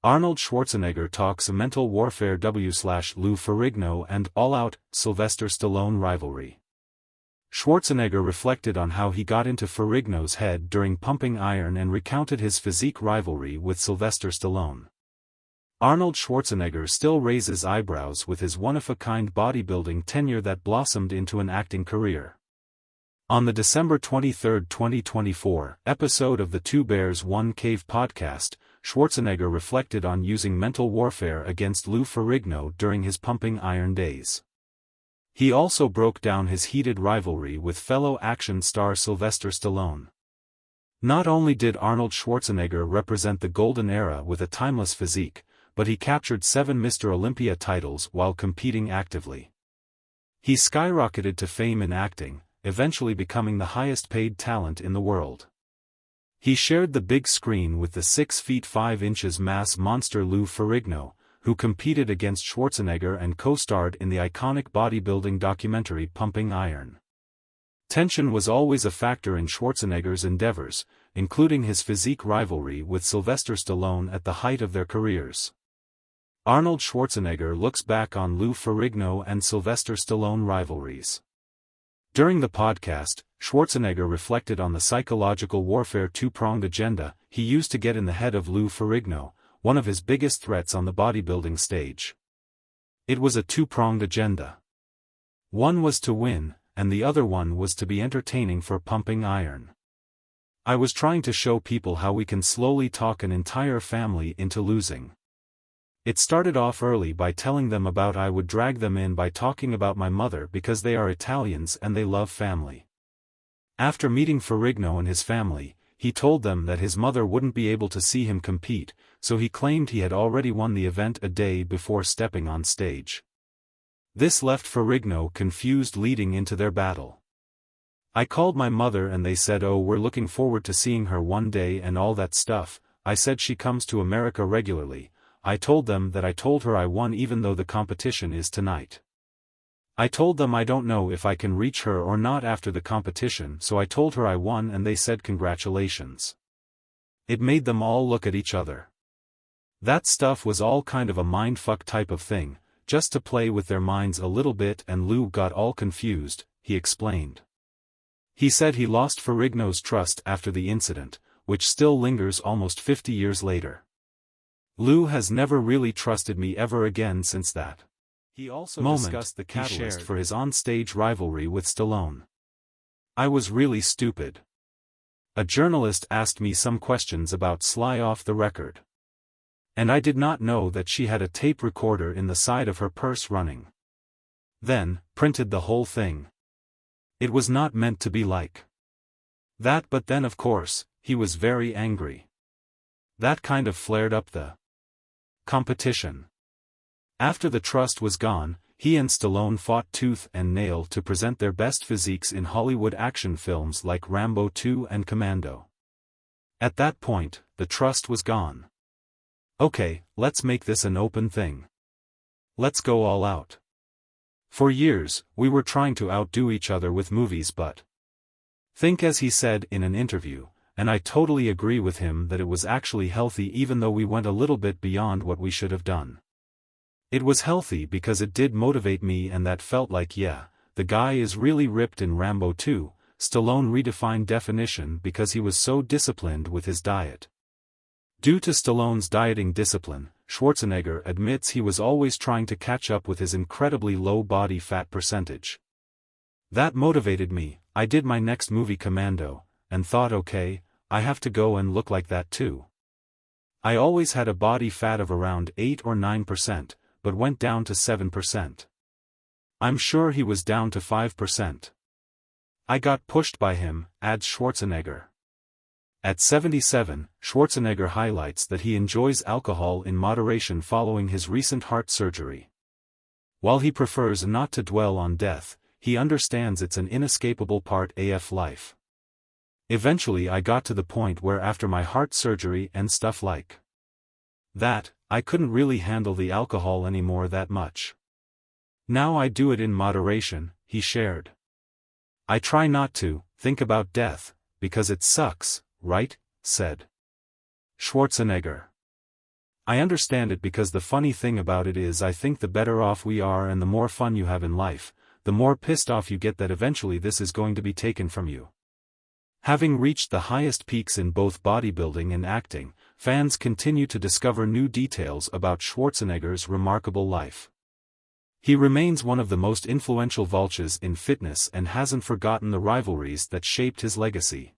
Arnold Schwarzenegger talks mental warfare Lou Ferrigno and all-out Sylvester Stallone rivalry. Schwarzenegger reflected on how he got into Ferrigno's head during Pumping Iron and recounted his physique rivalry with Sylvester Stallone. Arnold Schwarzenegger still raises eyebrows with his one-of-a-kind bodybuilding tenure that blossomed into an acting career. On the December 23, 2024, episode of the Two Bears One Cave podcast, Schwarzenegger reflected on using mental warfare against Lou Ferrigno during his Pumping Iron days. He also broke down his heated rivalry with fellow action star Sylvester Stallone. Not only did Arnold Schwarzenegger represent the golden era with a timeless physique, but he captured 7 Mr. Olympia titles while competing actively. He skyrocketed to fame in acting, eventually becoming the highest-paid talent in the world. He shared the big screen with the 6 feet 5 inches mass monster Lou Ferrigno, who competed against Schwarzenegger and co-starred in the iconic bodybuilding documentary Pumping Iron. Tension was always a factor in Schwarzenegger's endeavors, including his physique rivalry with Sylvester Stallone at the height of their careers. Arnold Schwarzenegger looks back on Lou Ferrigno and Sylvester Stallone rivalries. During the podcast, Schwarzenegger reflected on the psychological warfare two-pronged agenda he used to get in the head of Lou Ferrigno, one of his biggest threats on the bodybuilding stage. It was a two-pronged agenda. One was to win, and the other one was to be entertaining for Pumping Iron. I was trying to show people how we can slowly talk an entire family into losing. It started off early by telling them about I would drag them in by talking about my mother because they are Italians and they love family. After meeting Ferrigno and his family, he told them that his mother wouldn't be able to see him compete, so he claimed he had already won the event a day before stepping on stage. This left Ferrigno confused leading into their battle. I called my mother and they said, "Oh, we're looking forward to seeing her one day and all that stuff." I said she comes to America regularly. I told them that I told her I won even though the competition is tonight. I told them I don't know if I can reach her or not after the competition, so I told her I won and they said congratulations. It made them all look at each other. That stuff was all kind of a mindfuck type of thing, just to play with their minds a little bit, and Lou got all confused, he explained. He said he lost Ferrigno's trust after the incident, which still lingers almost 50 years later. Lou has never really trusted me ever again since that. He also discussed the catalyst for his on-stage rivalry with Stallone. I was really stupid. A journalist asked me some questions about Sly off the record. And I did not know that she had a tape recorder in the side of her purse running. Then, printed the whole thing. It was not meant to be like that, but then of course, he was very angry. That kind of flared up the competition. After the trust was gone, he and Stallone fought tooth and nail to present their best physiques in Hollywood action films like Rambo 2 and Commando. At that point, the trust was gone. Okay, let's make this an open thing. Let's go all out. For years, we were trying to outdo each other with movies, but think, as he said in an interview, and I totally agree with him, that it was actually healthy even though we went a little bit beyond what we should have done. It was healthy because it did motivate me, and that felt like, yeah, the guy is really ripped. In Rambo 2, Stallone redefined definition because he was so disciplined with his diet. Due to Stallone's dieting discipline, Schwarzenegger admits he was always trying to catch up with his incredibly low body fat percentage. That motivated me. I did my next movie Commando, and thought, okay, I have to go and look like that too. I always had a body fat of around 8 or 9%, but went down to 7%. I'm sure he was down to 5%. I got pushed by him, adds Schwarzenegger. At 77, Schwarzenegger highlights that he enjoys alcohol in moderation following his recent heart surgery. While he prefers not to dwell on death, he understands it's an inescapable part of life. Eventually I got to the point where after my heart surgery and stuff like that, I couldn't really handle the alcohol anymore that much. Now I do it in moderation, he shared. I try not to think about death, because it sucks, right? Said Schwarzenegger. I understand it because the funny thing about it is I think the better off we are and the more fun you have in life, the more pissed off you get that eventually this is going to be taken from you. Having reached the highest peaks in both bodybuilding and acting, fans continue to discover new details about Schwarzenegger's remarkable life. He remains one of the most influential vultures in fitness and hasn't forgotten the rivalries that shaped his legacy.